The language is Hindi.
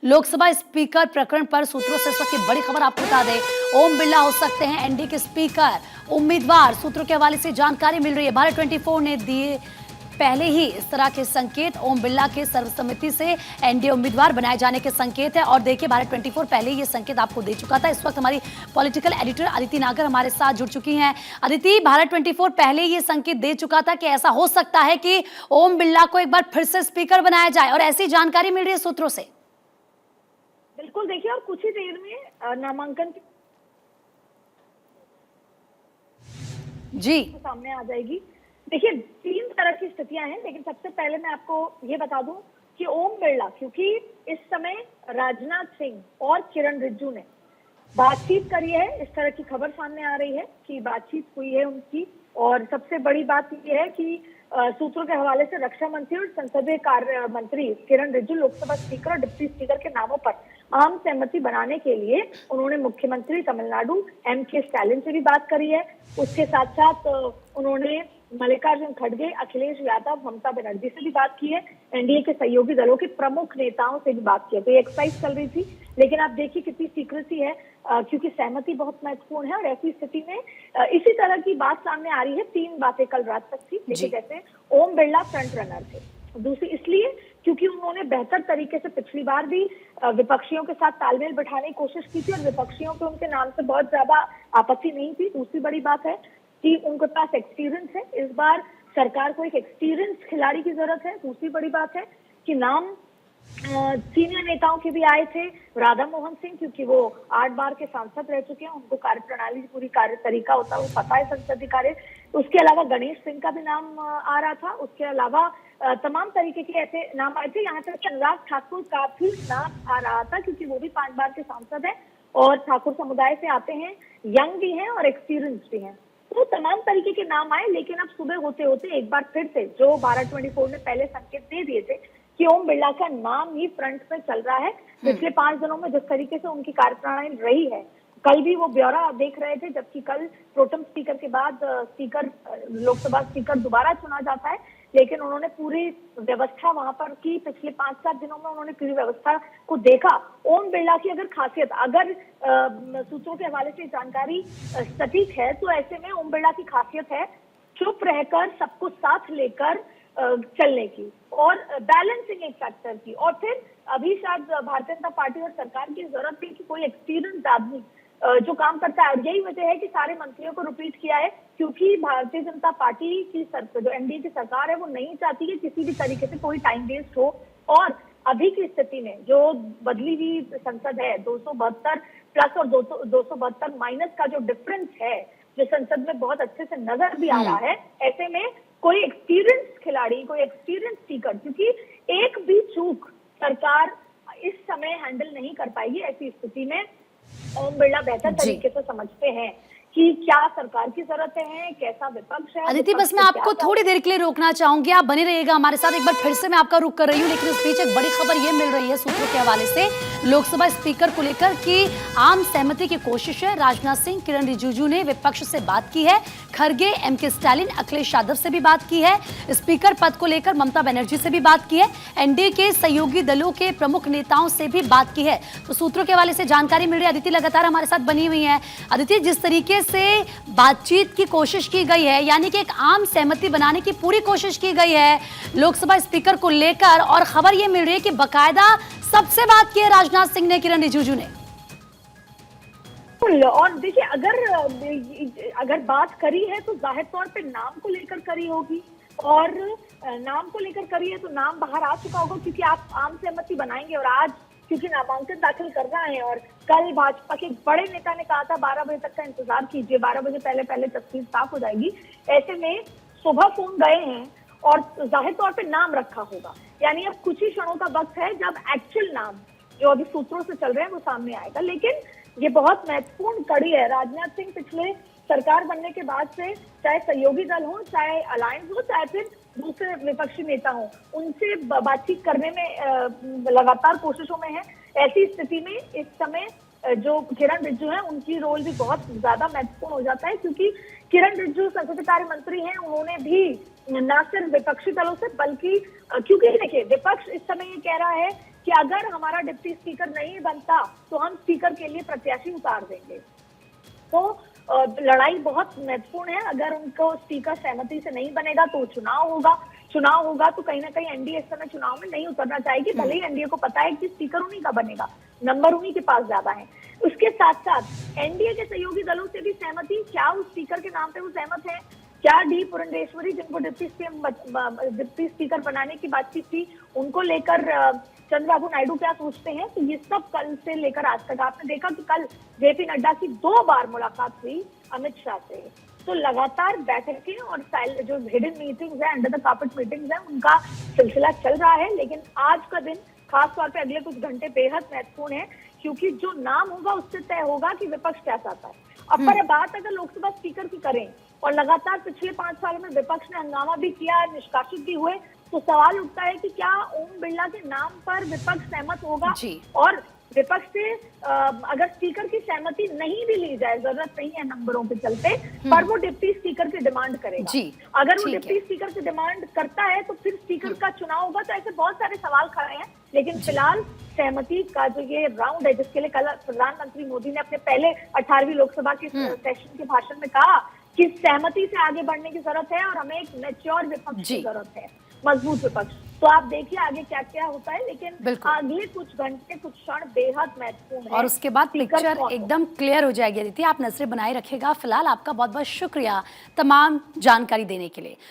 लोकसभा स्पीकर प्रकरण पर सूत्रों से इस वक्त की बड़ी खबर आपको बता दें। ओम बिरला हो सकते हैं एनडीए के स्पीकर उम्मीदवार। सूत्रों के हवाले से जानकारी मिल रही है। भारत 24 ने दिए पहले ही इस तरह के संकेत। ओम बिरला के सर्वसम्मति से एनडीए उम्मीदवार बनाए जाने के संकेत है। और देखिए, भारत 24 पहले ही ये संकेत आपको दे चुका था। इस वक्त हमारी पॉलिटिकल एडिटर अदिति नागर हमारे साथ जुड़ चुकी हैं। अदिति, भारत 24 पहले ही ये संकेत दे चुका था कि ऐसा हो सकता है कि ओम बिरला को एक बार फिर से स्पीकर बनाया जाए, और ऐसी जानकारी मिल रही है सूत्रों से। बिल्कुल, देखिए, और कुछ ही देर में नामांकन जी सामने आ जाएगी। देखिए, तीन तरह की स्थितियां हैं, लेकिन सबसे पहले मैं आपको ये बता दूं कि ओम बिरला, क्योंकि इस समय राजनाथ सिंह और किरण रिजिजू ने बातचीत करी है, इस तरह की खबर सामने आ रही है कि बातचीत हुई है उनकी। और सबसे बड़ी बात यह है कि सूत्रों के हवाले से रक्षा मंत्री और संसदीय कार्य मंत्री किरण रिजिजू लोकसभा स्पीकर और डिप्टी स्पीकर के नामों पर आम सहमति बनाने के लिए उन्होंने मुख्यमंत्री तमिलनाडु एमके स्टालिन से भी बात करी है। उसके साथ साथ उन्होंने मल्लिकार्जुन खड़गे, अखिलेश यादव, ममता बनर्जी से भी बात की है। एनडीए के सहयोगी दलों के प्रमुख नेताओं से भी बात की है। तो ये एक्सरसाइज चल रही थी, लेकिन आप देखिए कितनी सीक्रेसी है, क्योंकि सहमति बहुत महत्वपूर्ण है। और ऐसी स्थिति में इसी तरह की बात सामने आ रही है। तीन बातें कल रात तक थी, लेकिन जैसे ओम बिरला फ्रंट रनर थे। दूसरी इसलिए क्योंकि उन्होंने बेहतर तरीके से पिछली बार भी विपक्षियों के साथ तालमेल बिठाने की कोशिश की थी, और विपक्षियों को उनके नाम से बहुत ज्यादा आपत्ति नहीं थी। दूसरी बड़ी बात है कि उनके पास एक्सपीरियंस है। इस बार सरकार को एक एक्सपीरियंस खिलाड़ी की जरूरत है। दूसरी बड़ी बात है कि नाम सीनियर नेताओं के भी आए थे। राधा मोहन सिंह, क्योंकि वो 8 बार के सांसद रह चुके हैं, उनको कार्यप्रणाली पूरी कार्य तरीका होता है वो पता है, संसदीय कार्य। उसके अलावा गणेश सिंह का भी नाम आ रहा था। उसके अलावा तमाम तरीके के ऐसे नाम आए थे। यहाँ तक अनुराग ठाकुर का भी नाम आ रहा था, क्योंकि वो भी 5 बार के सांसद है और ठाकुर समुदाय से आते हैं, यंग भी हैं और एक्सपीरियंस भी हैं। तो तमाम तरीके के नाम आए। लेकिन अब सुबह होते होते एक बार फिर से जो भारत 24 ने पहले संकेत दे दिए थे कि ओम बिरला का नाम ही फ्रंट में चल रहा है। पिछले 5 दिनों में जिस तरीके से उनकी कार्यप्रणाली रही है, कल भी वो ब्यौरा देख रहे थे, जबकि कल प्रोटेम स्पीकर के बाद स्पीकर, लोकसभा स्पीकर दोबारा चुना जाता है। लेकिन उन्होंने पूरी व्यवस्था वहां पर की। पिछले 5-7 दिनों में उन्होंने पूरी व्यवस्था को देखा। ओम बिरला की अगर खासियत, अगर सूत्रों के हवाले से जानकारी सटीक है, तो ऐसे में ओम बिरला की खासियत है चुप रहकर सबको साथ लेकर चलने की, और बैलेंसिंग एक फैक्टर की। और फिर अभी शायद भारतीय जनता पार्टी और सरकार की जरूरत थी कि कोई एक्सपीरियंस आदमी जो काम करता है। यही वजह है कि सारे मंत्रियों को रिपीट किया है, क्योंकि भारतीय जनता पार्टी की जो एनडीए की सरकार है, वो नहीं चाहती कि किसी भी तरीके से कोई टाइम वेस्ट हो। और अभी की स्थिति में जो बदली हुई संसद है, 272 प्लस और 272 माइनस का जो डिफरेंस है, जो संसद में बहुत अच्छे से नजर भी आ रहा है, ऐसे में कोई एक्सपीरियंस खिलाड़ी, कोई एक्सपीरियंस स्पीकर, क्योंकि एक भी चूक सरकार इस समय हैंडल नहीं कर पाएगी। ऐसी स्थिति में ओम बिरला बेहतर तरीके से समझते हैं कि क्या सरकार की जरूरतें हैं, कैसा विपक्ष है। अदिति, बस मैं आपको थोड़ी देर के लिए रोकना चाहूंगी, आप बने रहिएगा हमारे साथ। एक बार फिर से मैं आपका रुख कर रही हूँ, लेकिन इस बीच एक बड़ी खबर ये मिल रही है सूत्रों के हवाले से, लोकसभा स्पीकर को लेकर कि आम सहमति की कोशिश है। राजनाथ सिंह, किरण रिजिजू ने विपक्ष से बात की है, खड़गे, एमके स्टालिन, अखिलेश यादव से भी बात की है, स्पीकर पद को लेकर ममता बनर्जी से भी बात की है, एनडीए के सहयोगी दलों के प्रमुख नेताओं से भी बात की है। तो सूत्रों के हवाले से जानकारी मिल रही है। अदिति लगातार हमारे साथ बनी हुई है। अदिति, जिस तरीके से बातचीत की कोशिश की गई है, यानी कि एक आम सहमति बनाने की पूरी कोशिश की गई है लोकसभा स्पीकर को लेकर, और खबर यह मिल रही है कि बकायदा सबसे बात की है राजनाथ सिंह ने, किरण रिजिजू ने। और देखिए, अगर बात करी है तो जाहिर तौर पे नाम को लेकर करी होगी, और नाम को लेकर करी है तो नाम बाहर आ चुका होगा, क्योंकि आप आम सहमति बनाएंगे। और आज क्योंकि नामांकन दाखिल करना है, और कल भाजपा के बड़े नेता ने कहा था 12 बजे तक का इंतजार कीजिए, 12 बजे पहले तस्वीर साफ हो जाएगी। ऐसे में सुबह फोन गए हैं और जाहिर तौर पे नाम रखा होगा। यानी अब कुछ ही क्षणों का वक्त है जब एक्चुअल नाम जो अभी सूत्रों से चल रहे हैं वो सामने आएगा। लेकिन ये बहुत महत्वपूर्ण कड़ी है। राजनाथ सिंह पिछले सरकार बनने के बाद से, चाहे सहयोगी दल हो, चाहे अलायंस हो, चाहे फिर दूसरे विपक्षी नेता हो, उनसे बातचीत करने में लगातार कोशिशों में है। ऐसी स्थिति में इस समय जो किरण रिजिजू है, उनकी रोल भी बहुत ज्यादा महत्वपूर्ण हो जाता है, क्योंकि किरण रिजिजू संसदीय कार्य मंत्री हैं। उन्होंने भी न सिर्फ विपक्षी दलों से, बल्कि क्योंकि देखिए, विपक्ष इस समय ये कह रहा है कि अगर हमारा डिप्टी स्पीकर नहीं बनता तो हम स्पीकर के लिए प्रत्याशी उतार देंगे। तो लड़ाई बहुत महत्वपूर्ण है। अगर उनको स्पीकर सहमति से नहीं बनेगा तो चुनाव होगा तो कहीं ना कहीं एनडीए इस समय चुनाव में नहीं उतरना चाहेगी, भले ही एनडीए को पता है कि स्पीकर उन्हीं का बनेगा, नंबर उन्हीं के पास ज्यादा है। उसके साथ साथ एनडीए के सहयोगी दलों से भी सहमति, क्या उस स्पीकर के नाम पे वो सहमत है, क्या डी पुरंदेश्वरी जिनको डिप्टी स्पीकर बनाने की बातचीत थी उनको लेकर चंद्रबाबू नायडू क्या सोचते हैं। तो ये सब कल से लेकर आज तक आपने देखा कि कल जेपी नड्डा की 2 बार मुलाकात हुई अमित शाह से। तो लगातार बैठकें और जो हिडन मीटिंग्स है, अंडर द कार्पेट मीटिंग्स है, उनका सिलसिला चल रहा है। लेकिन आज का दिन खास तौर पे अगले कुछ घंटे बेहद महत्वपूर्ण है, क्योंकि जो नाम होगा उससे तय होगा कि विपक्ष क्या चाहता है। अब पर बात अगर लोकसभा स्पीकर की करें और लगातार पिछले 5 सालों में विपक्ष ने हंगामा भी किया, निष्कासित भी हुए, तो सवाल उठता है कि क्या ओम बिरला के नाम पर विपक्ष सहमत होगा। और विपक्ष से अगर स्पीकर की सहमति नहीं भी ली जाए, जरूरत नहीं है नंबरों के चलते, पर वो डिप्टी स्पीकर की डिमांड करेगा। अगर वो डिप्टी स्पीकर की डिमांड करता है तो फिर स्पीकर का चुनाव होगा। तो ऐसे बहुत सारे सवाल खड़े हैं, लेकिन फिलहाल सहमति का जो ये राउंड है, जिसके लिए कल प्रधानमंत्री मोदी ने अपने पहले 18वीं लोकसभा के सेशन के भाषण में कहा कि सहमति से आगे बढ़ने की जरूरत है और हमें एक मैच्योर विपक्ष की जरूरत है, मजबूत विपक्ष। तो आप देखिए आगे क्या क्या होता है, लेकिन अगले कुछ घंटे, कुछ क्षण बेहद महत्वपूर्ण है और उसके बाद पिक्चर एकदम क्लियर हो जाएगी। अदिति, आप नजरें बनाए रखेगा। फिलहाल आपका बहुत बहुत शुक्रिया तमाम जानकारी देने के लिए।